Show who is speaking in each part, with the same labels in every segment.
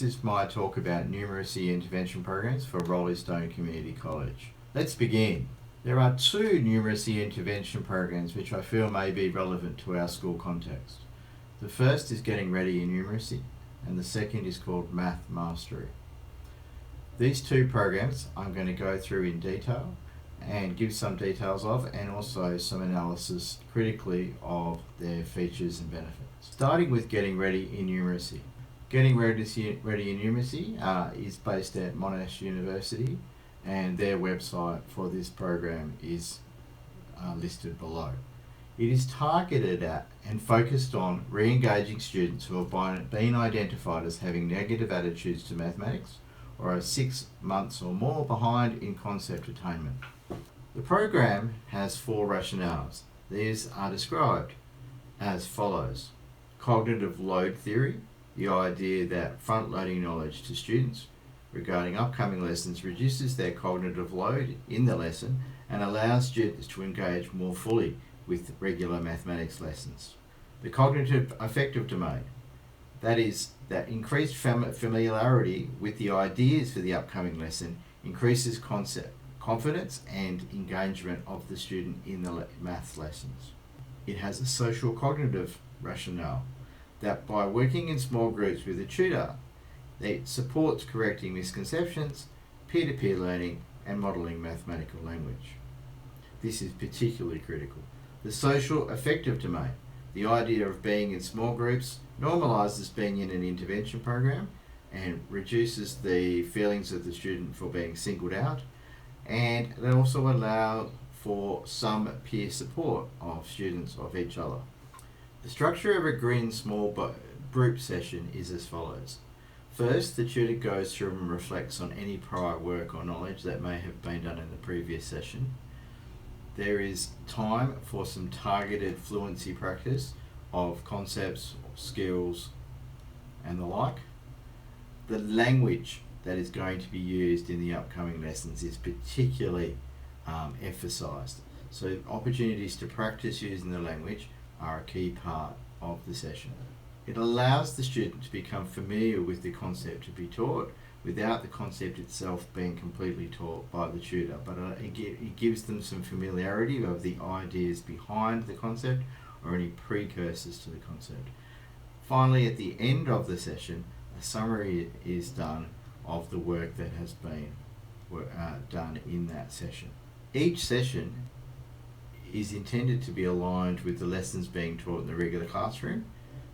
Speaker 1: This is my talk about Numeracy Intervention Programs for Roleystone Community College. Let's begin. There are two Numeracy Intervention Programs which I feel may be relevant to our school context. The first is Getting Ready in Numeracy, and the second is called Math Mastery. These two programs I'm going to go through in detail and give some details of, and also some analysis critically of their features and benefits. Starting with Getting Ready in Numeracy. Getting Ready in Numeracy is based at Monash University, and their website for this program is listed below. It is targeted at and focused on re-engaging students who have been identified as having negative attitudes to mathematics or are 6 months or more behind in concept attainment. The program has 4 rationales. These are described as follows. Cognitive load theory, the idea that front-loading knowledge to students regarding upcoming lessons reduces their cognitive load in the lesson and allows students to engage more fully with regular mathematics lessons. The cognitive affective domain, that is, that increased familiarity with the ideas for the upcoming lesson increases confidence and engagement of the student in the maths lessons. It has a social cognitive rationale, that by working in small groups with a tutor, it supports correcting misconceptions, peer-to-peer learning, and modelling mathematical language. This is particularly critical. The social affective domain, the idea of being in small groups, normalises being in an intervention program and reduces the feelings of the student for being singled out, and they also allow for some peer support of students of each other. The structure of a green small group session is as follows. First, the tutor goes through and reflects on any prior work or knowledge that may have been done in the previous session. There is time for some targeted fluency practice of concepts, skills, and the like. The language that is going to be used in the upcoming lessons is particularly emphasised. So opportunities to practice using the language are a key part of the session. It allows the student to become familiar with the concept to be taught without the concept itself being completely taught by the tutor, but it gives them some familiarity of the ideas behind the concept or any precursors to the concept. Finally, at the end of the session, a summary is done of the work that has been done in that session. Each session is intended to be aligned with the lessons being taught in the regular classroom,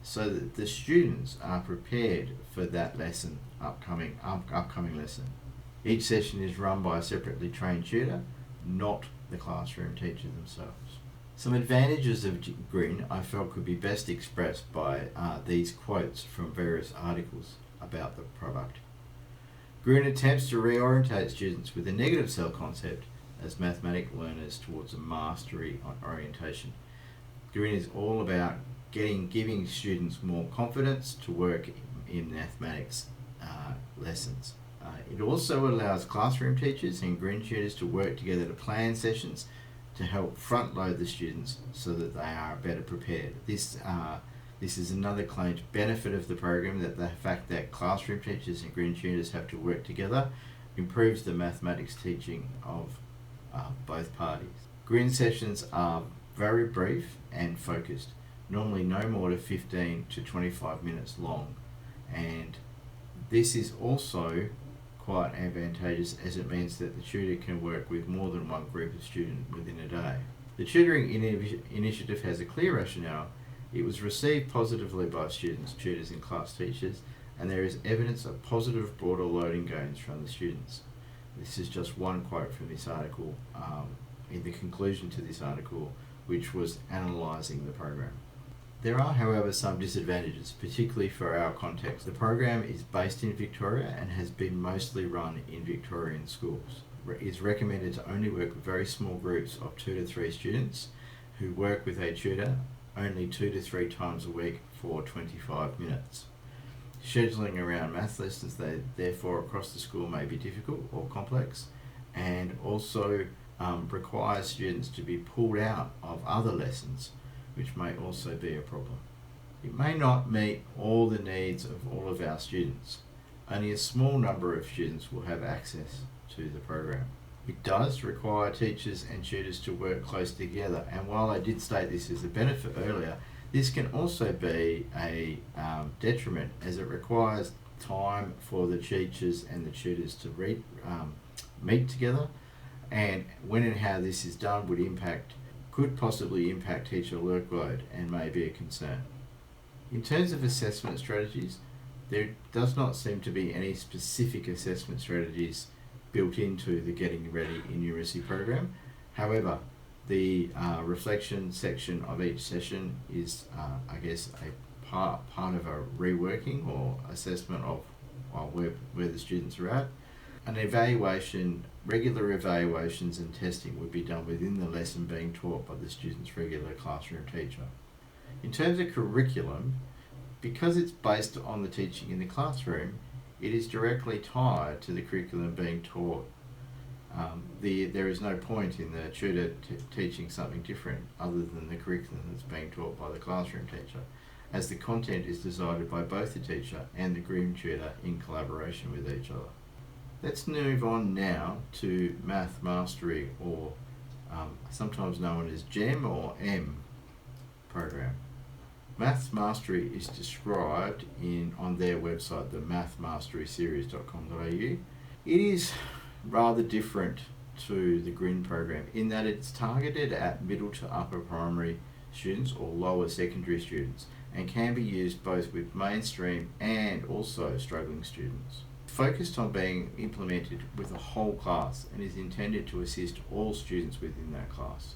Speaker 1: so that the students are prepared for that lesson, upcoming lesson. Each session is run by a separately trained tutor, not the classroom teacher themselves. Some advantages of GRIN I felt could be best expressed by these quotes from various articles about the product. GRIN attempts to reorientate students with a negative self-concept as mathematical learners towards a mastery orientation. GRIN is all about giving students more confidence to work in mathematics lessons. It also allows classroom teachers and GRIN tutors to work together to plan sessions to help front load the students so that they are better prepared. This is another claimed benefit of the program, that the fact that classroom teachers and GRIN tutors have to work together improves the mathematics teaching of both parties. GRIN sessions are very brief and focused, normally no more than 15 to 25 minutes long, and this is also quite advantageous as it means that the tutor can work with more than one group of students within a day. The tutoring initiative has a clear rationale. It was received positively by students, tutors and class teachers, and there is evidence of positive broader loading gains from the students. This is just one quote from this article, in the conclusion to this article, which was analysing the program. There are, however, some disadvantages, particularly for our context. The program is based in Victoria and has been mostly run in Victorian schools. It is recommended to only work with very small groups of 2 to 3 students who work with a tutor only 2 to 3 times a week for 25 minutes. Scheduling around math lessons, therefore, across the school may be difficult or complex, and also requires students to be pulled out of other lessons, which may also be a problem. It may not meet all the needs of all of our students, only a small number of students will have access to the program. It does require teachers and tutors to work closely together, and while I did state this as a benefit earlier, this can also be a detriment, as it requires time for the teachers and the tutors to meet together, and when and how this is done could possibly impact teacher workload and may be a concern. In terms of assessment strategies, there does not seem to be any specific assessment strategies built into the Getting Ready in Numeracy program. However, the reflection section of each session is, I guess, a part of a reworking or assessment of where the students are at. An evaluation, regular evaluations and testing would be done within the lesson being taught by the student's regular classroom teacher. In terms of curriculum, because it's based on the teaching in the classroom, it is directly tied to the curriculum being taught. There is no point in the tutor teaching something different other than the curriculum that's being taught by the classroom teacher, as the content is decided by both the teacher and the group tutor in collaboration with each other. Let's move on now to Math Mastery, or sometimes known as GEM or M program. Math Mastery is described on their website, the mathmasteryseries.com.au. It is rather different to the GRIN program in that it's targeted at middle to upper primary students or lower secondary students, and can be used both with mainstream and also struggling students. Focused on being implemented with a whole class and is intended to assist all students within that class.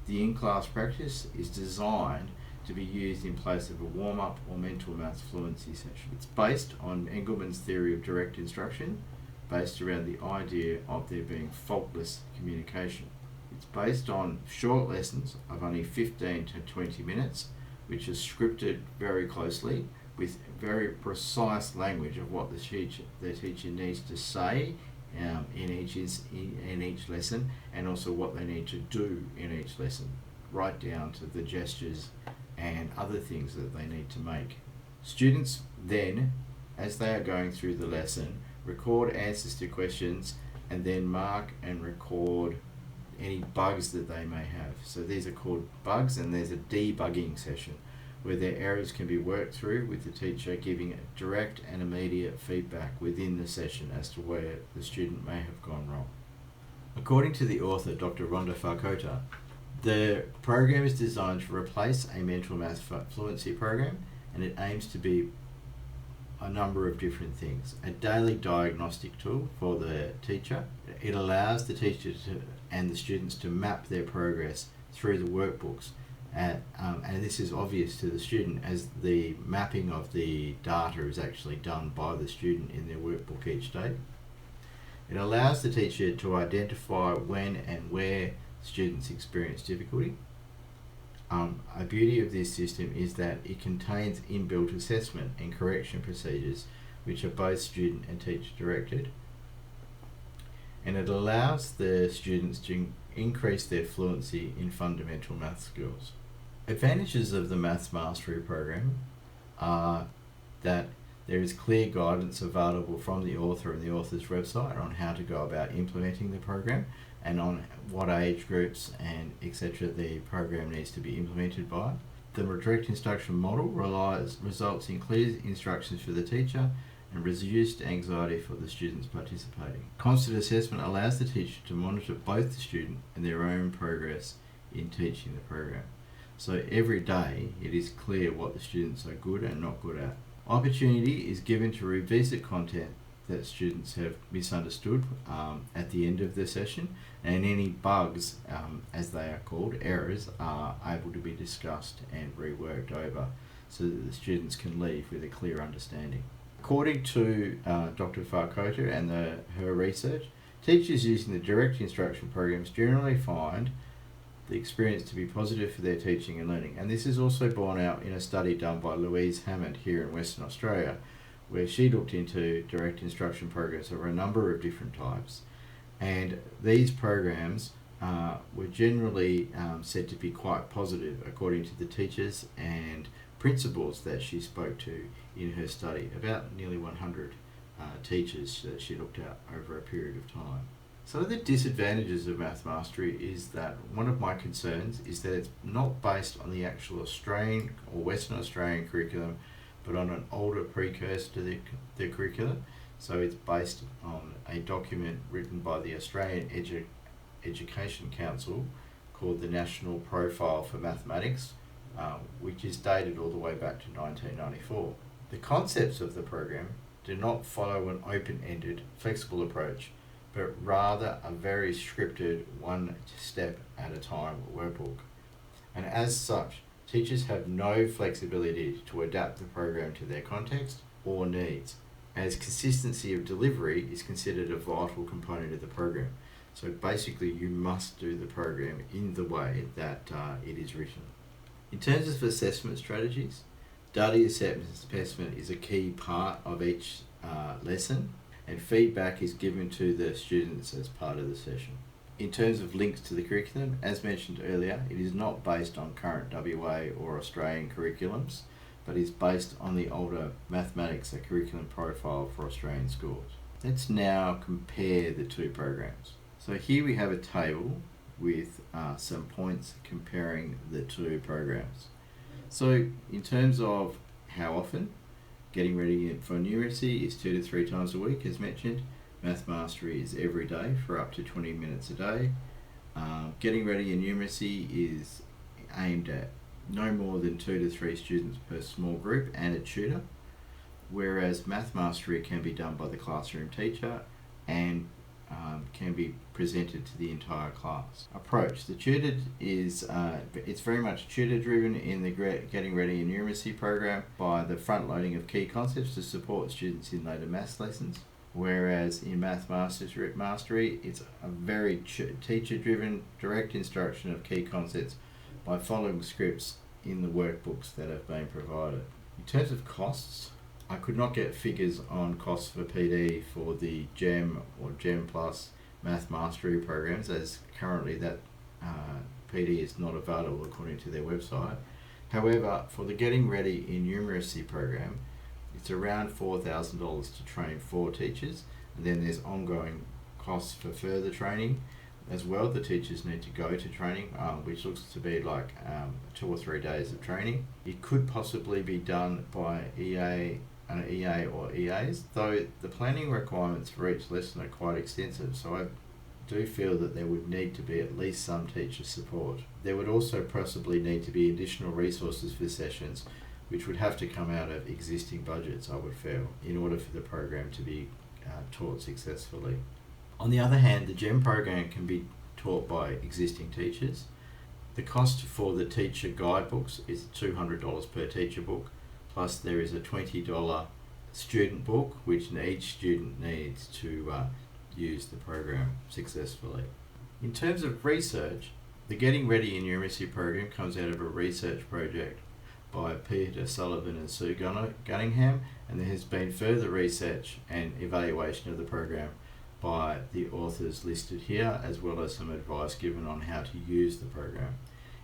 Speaker 1: The in-class practice is designed to be used in place of a warm-up or mental maths fluency session. It's based on Engelmann's theory of direct instruction, based around the idea of there being faultless communication. It's based on short lessons of only 15 to 20 minutes, which is scripted very closely with very precise language of what the teacher needs to say in each lesson, and also what they need to do in each lesson, right down to the gestures and other things that they need to make. Students then, as they are going through the lesson, record answers to questions and then mark and record any bugs that they may have. So these are called bugs, and there's a debugging session where their errors can be worked through with the teacher giving direct and immediate feedback within the session as to where the student may have gone wrong. According to the author, Dr. Rhonda Farcota, the program is designed to replace a mental math fluency program, and it aims to be a number of different things. A daily diagnostic tool for the teacher. It allows the teacher and the students to map their progress through the workbooks, and this is obvious to the student as the mapping of the data is actually done by the student in their workbook each day. It allows the teacher to identify when and where students experience difficulty. A beauty of this system is that it contains inbuilt assessment and correction procedures, which are both student and teacher directed, and it allows the students to increase their fluency in fundamental math skills. Advantages of the Math Mastery program are that there is clear guidance available from the author and the author's website on how to go about implementing the program, and on what age groups and etc. the program needs to be implemented by. The direct instruction model results in clear instructions for the teacher and reduced anxiety for the students participating. Constant assessment allows the teacher to monitor both the student and their own progress in teaching the program. So every day it is clear what the students are good and not good at. Opportunity is given to revisit content that students have misunderstood at the end of the session, and any bugs, as they are called, errors, are able to be discussed and reworked over so that the students can leave with a clear understanding. According to Dr. Farcota and her research, teachers using the direct instruction programs generally find the experience to be positive for their teaching and learning, and this is also borne out in a study done by Louise Hammond here in Western Australia, where she looked into direct instruction programs. There were a number of different types, and these programs were generally said to be quite positive according to the teachers and principals that she spoke to in her study, about nearly 100 teachers that she looked at over a period of time. So the disadvantages of Math Mastery is that one of my concerns is that it's not based on the actual Australian or Western Australian curriculum, but on an older precursor to the curriculum. So it's based on a document written by the Australian Education Council called the National Profile for Mathematics, which is dated all the way back to 1994. The concepts of the program do not follow an open-ended, flexible approach, but rather a very scripted, one step at a time workbook. And as such, teachers have no flexibility to adapt the program to their context or needs, as consistency of delivery is considered a vital component of the program. So basically you must do the program in the way that it is written. In terms of assessment strategies, data assessment is a key part of each lesson, and feedback is given to the students as part of the session. In terms of links to the curriculum, as mentioned earlier, it is not based on current WA or Australian curriculums, but is based on the older mathematics curriculum profile for Australian schools. Let's now compare the two programs. So here we have a table with some points comparing the two programs. So in terms of how often, getting ready for numeracy is 2 to 3 times a week, as mentioned. Math Mastery is every day for up to 20 minutes a day. Getting ready in numeracy is aimed at no more than 2 to 3 students per small group and a tutor, whereas Math Mastery can be done by the classroom teacher and can be presented to the entire class. Approach. The tutored is, it's very much tutor driven in the Getting Ready in Numeracy program by the front loading of key concepts to support students in later maths lessons. Whereas in Math Mastery, it's a very teacher driven direct instruction of key concepts by following scripts in the workbooks that have been provided. In terms of costs, I could not get figures on costs for PD for the GEM or GEM Plus Math Mastery programs, as currently that PD is not available according to their website. However, for the Getting Ready in Numeracy program, it's around $4,000 to train 4 teachers, and then there's ongoing costs for further training as well. The teachers need to go to training, which looks to be like 2 or 3 days of training. It could possibly be done by an EA or EAs, though the planning requirements for each lesson are quite extensive, so I do feel that there would need to be at least some teacher support. There would also possibly need to be additional resources for sessions, which would have to come out of existing budgets, I would feel, in order for the program to be taught successfully. On the other hand, the GEM program can be taught by existing teachers. The cost for the teacher guidebooks is $200 per teacher book, plus there is a $20 student book, which each student needs to use the program successfully. In terms of research, the Getting Ready in Numeracy program comes out of a research project by Peter Sullivan and Sue Gunningham, and there has been further research and evaluation of the program by the authors listed here, as well as some advice given on how to use the program.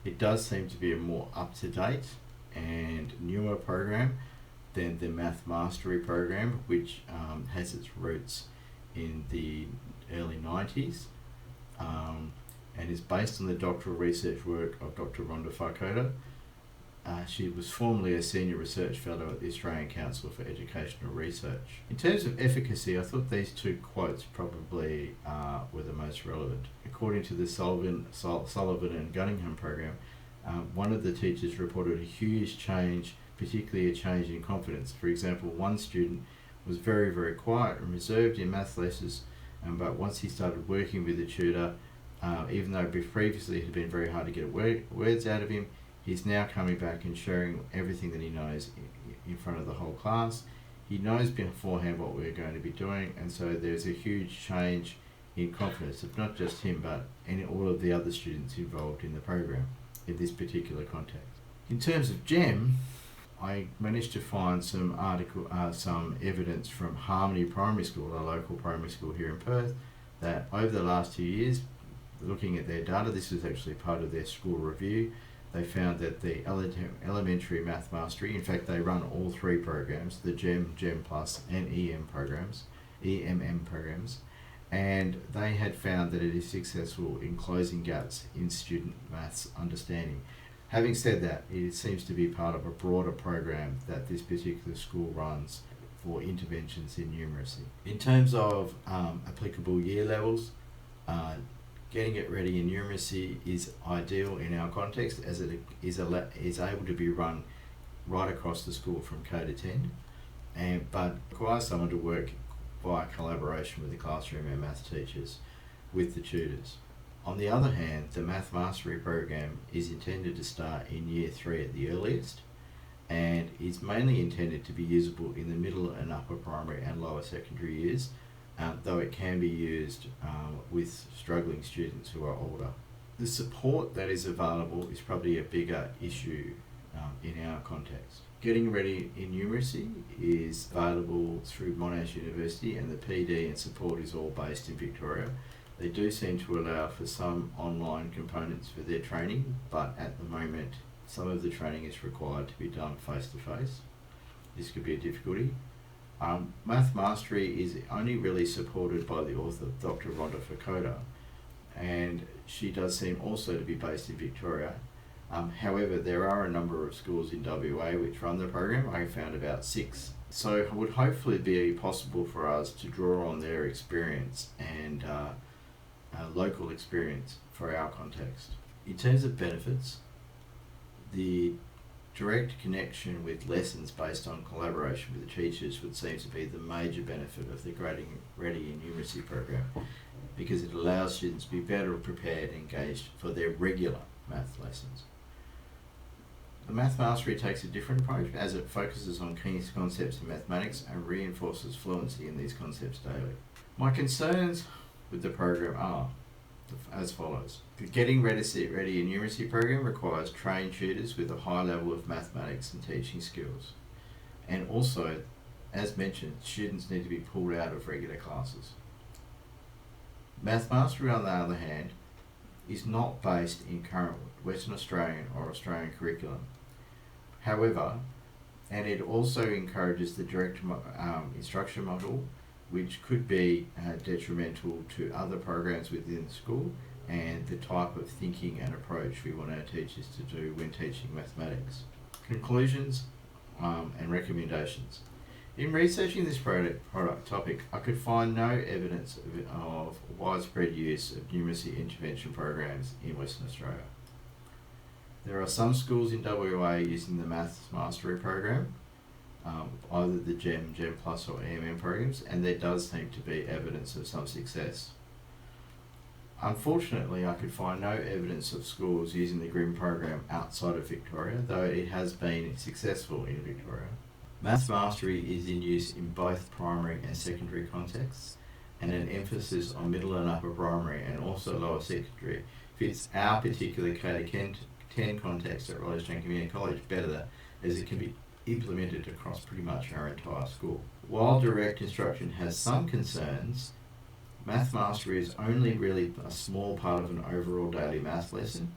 Speaker 1: It does seem to be a more up-to-date and newer program than the Math Mastery program, which has its roots in the early 90s and is based on the doctoral research work of Dr. Rhonda Farcoda. She was formerly a Senior Research Fellow at the Australian Council for Educational Research. In terms of efficacy, I thought these two quotes probably were the most relevant. According to the Sullivan and Gunningham program, one of the teachers reported a huge change, particularly a change in confidence. For example, one student was very, very quiet and reserved in math lessons, but once he started working with the tutor, even though previously it had been very hard to get words out of him, he's now coming back and sharing everything that he knows in front of the whole class. He knows beforehand what we're going to be doing, and so there's a huge change in confidence of not just him, but in all of the other students involved in the program in this particular context. In terms of GEM, I managed to find some evidence from Harmony Primary School, a local primary school here in Perth, that over the last 2 years, looking at their data, this was actually part of their school review, They found that the elementary math mastery, in fact they run all three programs, the GEM Plus and EMM programs, and they had found that it is successful in closing gaps in student maths understanding. Having said that, it seems to be part of a broader program that this particular school runs for interventions in numeracy. In terms of applicable year levels, getting it ready in numeracy is ideal in our context, as it is able to be run right across the school from K to 10, but requires someone to work via collaboration with the classroom and maths teachers with the tutors. On the other hand, the Math Mastery program is intended to start in Year 3 at the earliest, and is mainly intended to be usable in the middle and upper primary and lower secondary years, though it can be used with struggling students who are older. The support that is available is probably a bigger issue in our context. Getting ready in numeracy is available through Monash University, and the PD and support is all based in Victoria. They do seem to allow for some online components for their training, but at the moment some of the training is required to be done face to face. This could be a difficulty. Math Mastery is only really supported by the author Dr. Rhonda Fakoda, and she does seem also to be based in Victoria. However, there are a number of schools in WA which run the program. I found about 6. So it would hopefully be possible for us to draw on their experience and local experience for our context. In terms of benefits, the direct connection with lessons based on collaboration with the teachers would seem to be the major benefit of the Grading Ready in Numeracy program, because it allows students to be better prepared and engaged for their regular math lessons. The Math Mastery takes a different approach, as it focuses on key concepts in mathematics and reinforces fluency in these concepts daily. My concerns with the program are as follows. The Getting Ready in Numeracy program requires trained tutors with a high level of mathematics and teaching skills. And also, as mentioned, students need to be pulled out of regular classes. Math Mastery, on the other hand, is not based in current Western Australian or Australian curriculum. However, and it also encourages the direct instruction model, which could be detrimental to other programs within the school and the type of thinking and approach we want our teachers to do when teaching mathematics. Conclusions and recommendations. In researching this product topic, I could find no evidence of widespread use of numeracy intervention programs in Western Australia. There are some schools in WA using the Math Mastery program, either the GEM Plus or EMM programs, and there does seem to be evidence of some success. Unfortunately, I could find no evidence of schools using the GRIM program outside of Victoria, though it has been successful in Victoria. Math Mastery is in use in both primary and secondary contexts, and an emphasis on middle and upper primary and also lower secondary fits our particular K to 10 context at Rolleston Community College better, as it can be implemented across pretty much our entire school. While direct instruction has some concerns, Math Mastery is only really a small part of an overall daily math lesson,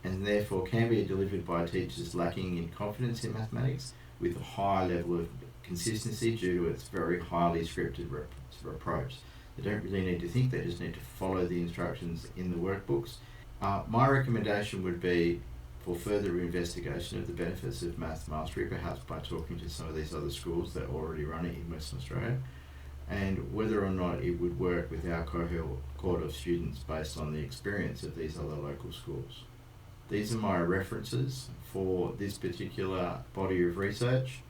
Speaker 1: and therefore can be delivered by teachers lacking in confidence in mathematics with a high level of consistency due to its very highly scripted approach. They don't really need to think, they just need to follow the instructions in the workbooks. My recommendation would be for further investigation of the benefits of Math Mastery, perhaps by talking to some of these other schools that already run it in Western Australia, and whether or not it would work with our cohort of students based on the experience of these other local schools. These are my references for this particular body of research,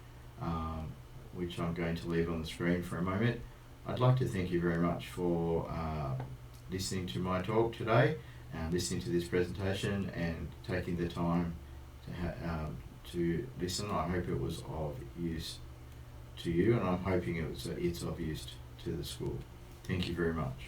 Speaker 1: which I'm going to leave on the screen for a moment. I'd like to thank you very much for listening to my talk today, and listening to this presentation and taking the time to listen. I hope it was of use to you, and I'm hoping it's of use to the school. Thank you very much.